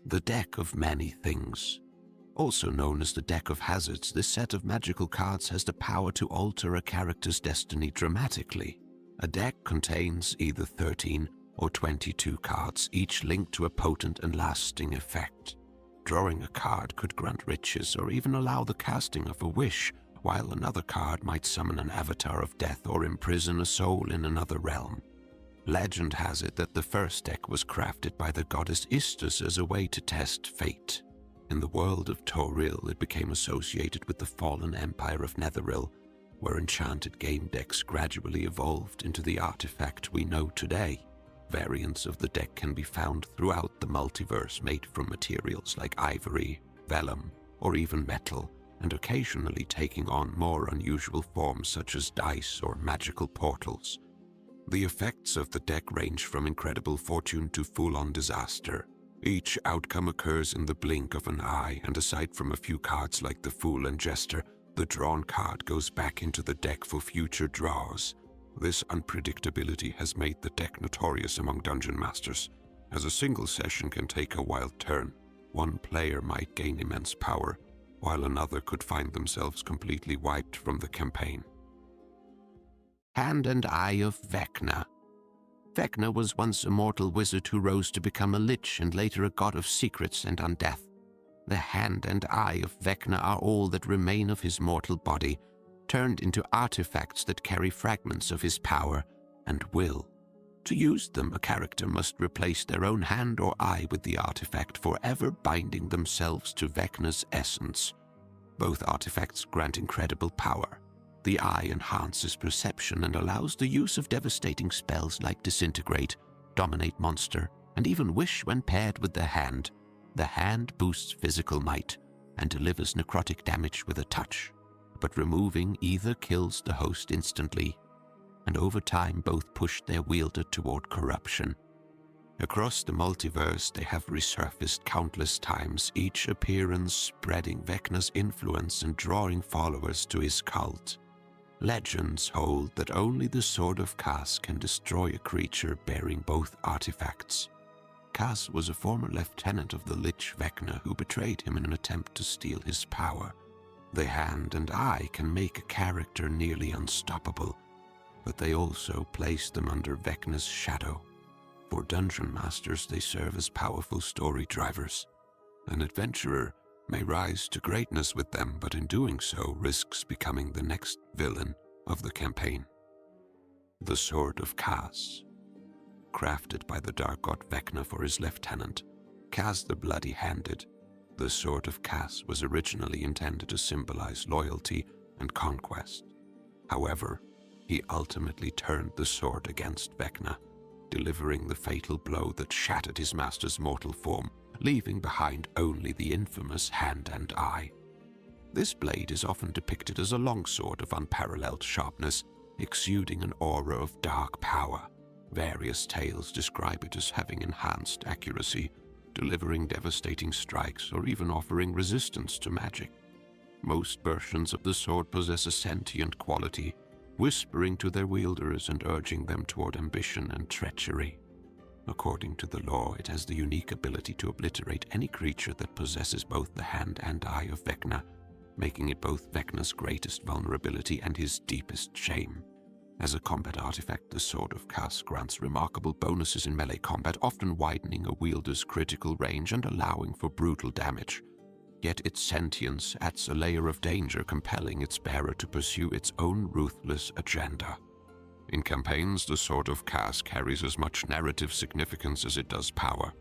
The Deck of Many Things. Also known as the Deck of Hazards, this set of magical cards has the power to alter a character's destiny dramatically. A deck contains either 13 or 22 cards, each linked to a potent and lasting effect. Drawing a card could grant riches or even allow the casting of a wish, while another card might summon an avatar of death or imprison a soul in another realm. Legend has it that the first deck was crafted by the goddess Istus as a way to test fate. In the world of Toril, it became associated with the fallen empire of Netheril, where enchanted game decks gradually evolved into the artifact we know today. Variants of the deck can be found throughout the multiverse, made from materials like ivory, vellum, or even metal, and occasionally taking on more unusual forms such as dice or magical portals. The effects of the deck range from incredible fortune to full-on disaster. Each outcome occurs in the blink of an eye, and aside from a few cards like the Fool and Jester, the drawn card goes back into the deck for future draws. This unpredictability has made the deck notorious among dungeon masters. As a single session can take a wild turn, one player might gain immense power, while another could find themselves completely wiped from the campaign. Hand and Eye of Vecna. Vecna was once a mortal wizard who rose to become a lich and later a god of secrets and undeath. The hand and eye of Vecna are all that remain of his mortal body, turned into artifacts that carry fragments of his power and will. To use them, a character must replace their own hand or eye with the artifact, forever binding themselves to Vecna's essence. Both artifacts grant incredible power. The eye enhances perception and allows the use of devastating spells like Disintegrate, Dominate Monster, and even Wish when paired with the hand. The hand boosts physical might and delivers necrotic damage with a touch, but removing either kills the host instantly, and over time both push their wielder toward corruption. Across the multiverse, they have resurfaced countless times, each appearance spreading Vecna's influence and drawing followers to his cult. Legends hold that only the Sword of Kas can destroy a creature bearing both artifacts. Kas was a former lieutenant of the Lich Vecna who betrayed him in an attempt to steal his power. The hand and eye can make a character nearly unstoppable, but they also place them under Vecna's shadow. For dungeon masters, they serve as powerful story drivers. An adventurer may rise to greatness with them, but in doing so risks becoming the next villain of the campaign. The Sword of Kas. Crafted by the dark god Vecna for his lieutenant, Kas the Bloody-Handed, the Sword of Kas was originally intended to symbolize loyalty and conquest. However, he ultimately turned the sword against Vecna, delivering the fatal blow that shattered his master's mortal form, leaving behind only the infamous hand and eye. This blade is often depicted as a longsword of unparalleled sharpness, exuding an aura of dark power. Various tales describe it as having enhanced accuracy, delivering devastating strikes, or even offering resistance to magic. Most versions of the sword possess a sentient quality, whispering to their wielders and urging them toward ambition and treachery. According to the lore, it has the unique ability to obliterate any creature that possesses both the hand and eye of Vecna, making it both Vecna's greatest vulnerability and his deepest shame. As a combat artifact, the Sword of Kas grants remarkable bonuses in melee combat, often widening a wielder's critical range and allowing for brutal damage. Yet its sentience adds a layer of danger, compelling its bearer to pursue its own ruthless agenda. In campaigns, the Sword of Kas carries as much narrative significance as it does power.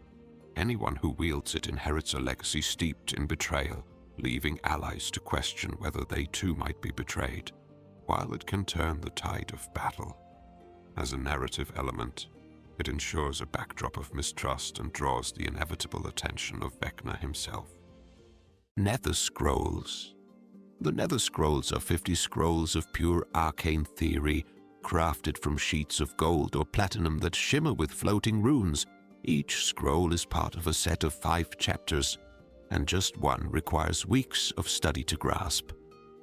Anyone who wields it inherits a legacy steeped in betrayal, leaving allies to question whether they too might be betrayed, while it can turn the tide of battle. As a narrative element, it ensures a backdrop of mistrust and draws the inevitable attention of Vecna himself. Nether Scrolls. The Nether Scrolls are 50 scrolls of pure arcane theory, crafted from sheets of gold or platinum that shimmer with floating runes. Each scroll is part of a set of 5 chapters, and just one requires weeks of study to grasp.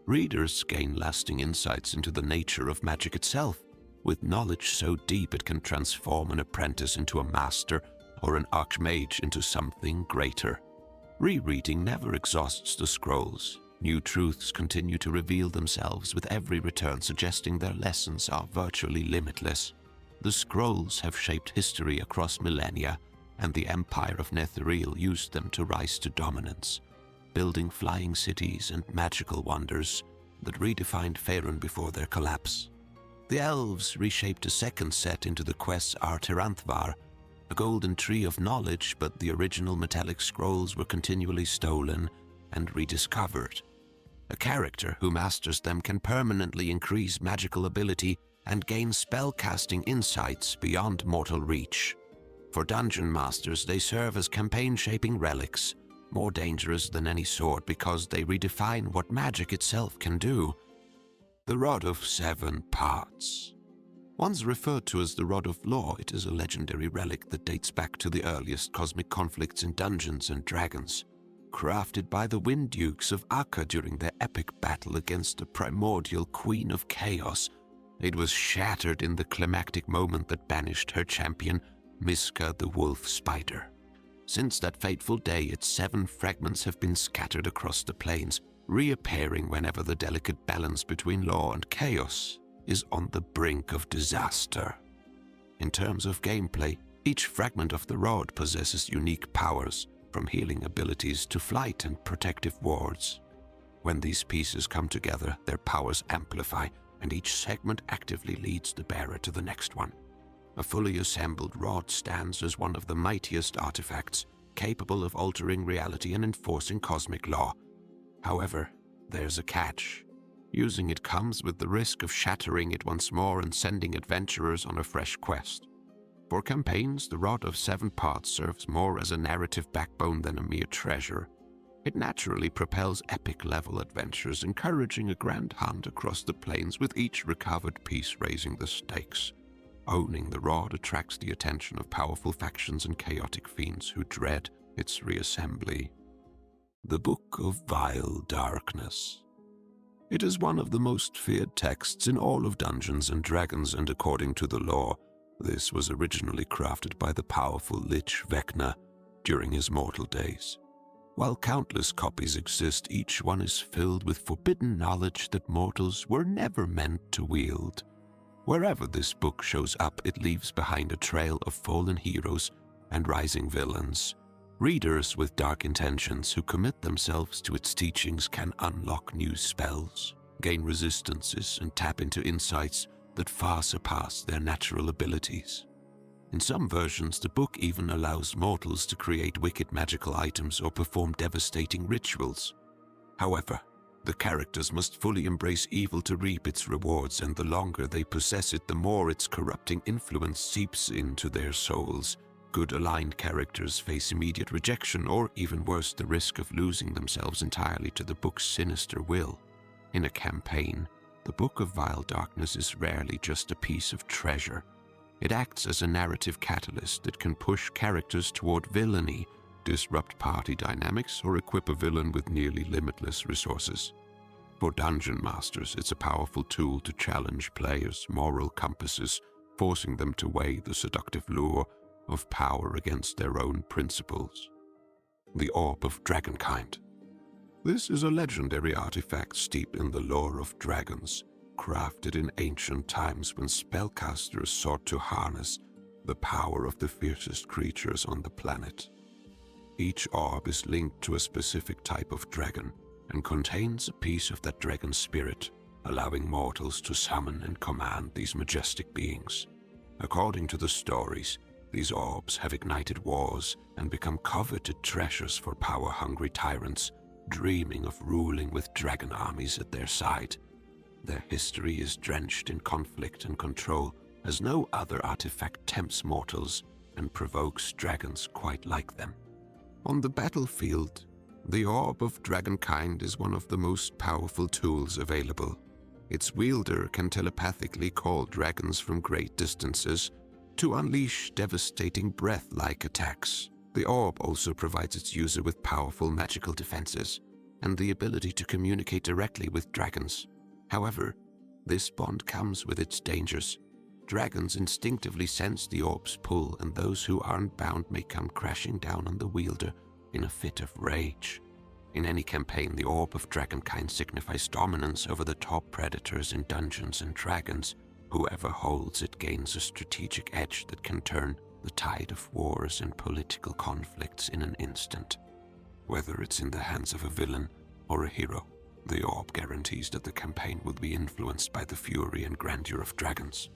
Readers gain lasting insights into the nature of magic itself, with knowledge so deep it can transform an apprentice into a master, or an archmage into something greater. Rereading never exhausts the scrolls. New truths continue to reveal themselves with every return, suggesting their lessons are virtually limitless. The scrolls have shaped history across millennia, and the Empire of Netheril used them to rise to dominance, building flying cities and magical wonders that redefined Faerun before their collapse. The elves reshaped a second set into the quest's Artiranthvar, a golden tree of knowledge, but the original metallic scrolls were continually stolen and rediscovered. A character who masters them can permanently increase magical ability and gain spellcasting insights beyond mortal reach. For dungeon masters, they serve as campaign-shaping relics, more dangerous than any sword because they redefine what magic itself can do. The Rod of Seven Parts. Once referred to as the Rod of Law, it is a legendary relic that dates back to the earliest cosmic conflicts in Dungeons and Dragons. Crafted by the Wind Dukes of Akka during their epic battle against the primordial Queen of Chaos, it was shattered in the climactic moment that banished her champion, Miska the Wolf Spider. Since that fateful day, its 7 fragments have been scattered across the plains, reappearing whenever the delicate balance between law and chaos is on the brink of disaster. In terms of gameplay, each fragment of the rod possesses unique powers, from healing abilities to flight and protective wards. When these pieces come together, their powers amplify, and each segment actively leads the bearer to the next one. A fully assembled rod stands as one of the mightiest artifacts, capable of altering reality and enforcing cosmic law. However, there's a catch. Using it comes with the risk of shattering it once more and sending adventurers on a fresh quest. For campaigns, the Rod of Seven Parts serves more as a narrative backbone than a mere treasure. It naturally propels epic-level adventures, encouraging a grand hunt across the plains with each recovered piece raising the stakes. Owning the rod attracts the attention of powerful factions and chaotic fiends who dread its reassembly. The Book of Vile Darkness. It is one of the most feared texts in all of Dungeons and Dragons, and according to the lore, this was originally crafted by the powerful Lich Vecna during his mortal days. While countless copies exist, each one is filled with forbidden knowledge that mortals were never meant to wield. Wherever this book shows up, it leaves behind a trail of fallen heroes and rising villains. Readers with dark intentions who commit themselves to its teachings can unlock new spells, gain resistances, and tap into insights that far surpass their natural abilities. In some versions, the book even allows mortals to create wicked magical items or perform devastating rituals. However, the characters must fully embrace evil to reap its rewards, and the longer they possess it, the more its corrupting influence seeps into their souls. Good aligned characters face immediate rejection, or even worse, the risk of losing themselves entirely to the book's sinister will. In a campaign, the Book of Vile Darkness is rarely just a piece of treasure. It acts as a narrative catalyst that can push characters toward villainy, disrupt party dynamics, or equip a villain with nearly limitless resources. For dungeon masters, it's a powerful tool to challenge players' moral compasses, forcing them to weigh the seductive lure of power against their own principles. The Orb of Dragonkind. This is a legendary artifact steeped in the lore of dragons, crafted in ancient times when spellcasters sought to harness the power of the fiercest creatures on the planet. Each orb is linked to a specific type of dragon and contains a piece of that dragon's spirit, allowing mortals to summon and command these majestic beings. According to the stories, these orbs have ignited wars and become coveted treasures for power-hungry tyrants, dreaming of ruling with dragon armies at their side. Their history is drenched in conflict and control, as no other artifact tempts mortals and provokes dragons quite like them. On the battlefield, the Orb of Dragonkind is one of the most powerful tools available. Its wielder can telepathically call dragons from great distances to unleash devastating breath-like attacks. The orb also provides its user with powerful magical defenses and the ability to communicate directly with dragons. However, this bond comes with its dangers. Dragons instinctively sense the orb's pull, and those who aren't bound may come crashing down on the wielder in a fit of rage. In any campaign, the Orb of Dragonkind signifies dominance over the top predators in Dungeons and Dragons. Whoever holds it gains a strategic edge that can turn the tide of wars and political conflicts in an instant. Whether it's in the hands of a villain or a hero, the orb guarantees that the campaign will be influenced by the fury and grandeur of dragons.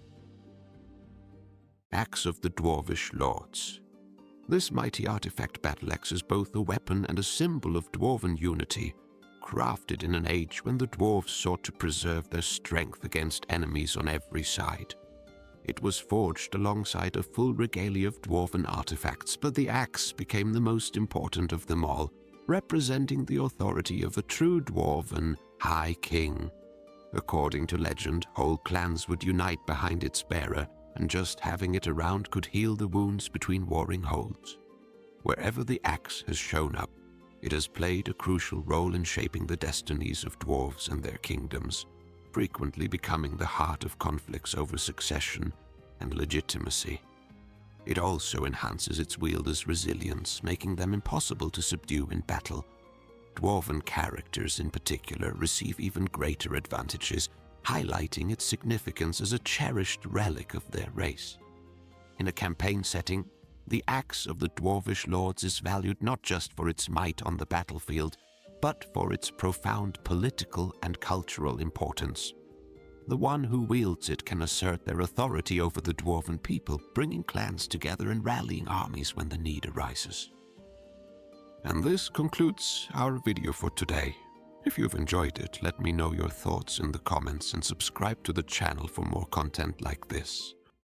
Axe of the Dwarvish Lords. This mighty artifact battle axe is both a weapon and a symbol of dwarven unity, crafted in an age when the dwarves sought to preserve their strength against enemies on every side. It was forged alongside a full regalia of dwarven artifacts, but the axe became the most important of them all, representing the authority of a true dwarven high king. According to legend, whole clans would unite behind its bearer, and just having it around could heal the wounds between warring holds. Wherever the axe has shown up, it has played a crucial role in shaping the destinies of dwarves and their kingdoms, frequently becoming the heart of conflicts over succession and legitimacy. It also enhances its wielders' resilience, making them impossible to subdue in battle. Dwarven characters in particular receive even greater advantages, highlighting its significance as a cherished relic of their race. In a campaign setting, the axe of the Dwarvish Lords is valued not just for its might on the battlefield, but for its profound political and cultural importance. The one who wields it can assert their authority over the dwarven people, bringing clans together and rallying armies when the need arises. And this concludes our video for today. If you've enjoyed it, let me know your thoughts in the comments and subscribe to the channel for more content like this.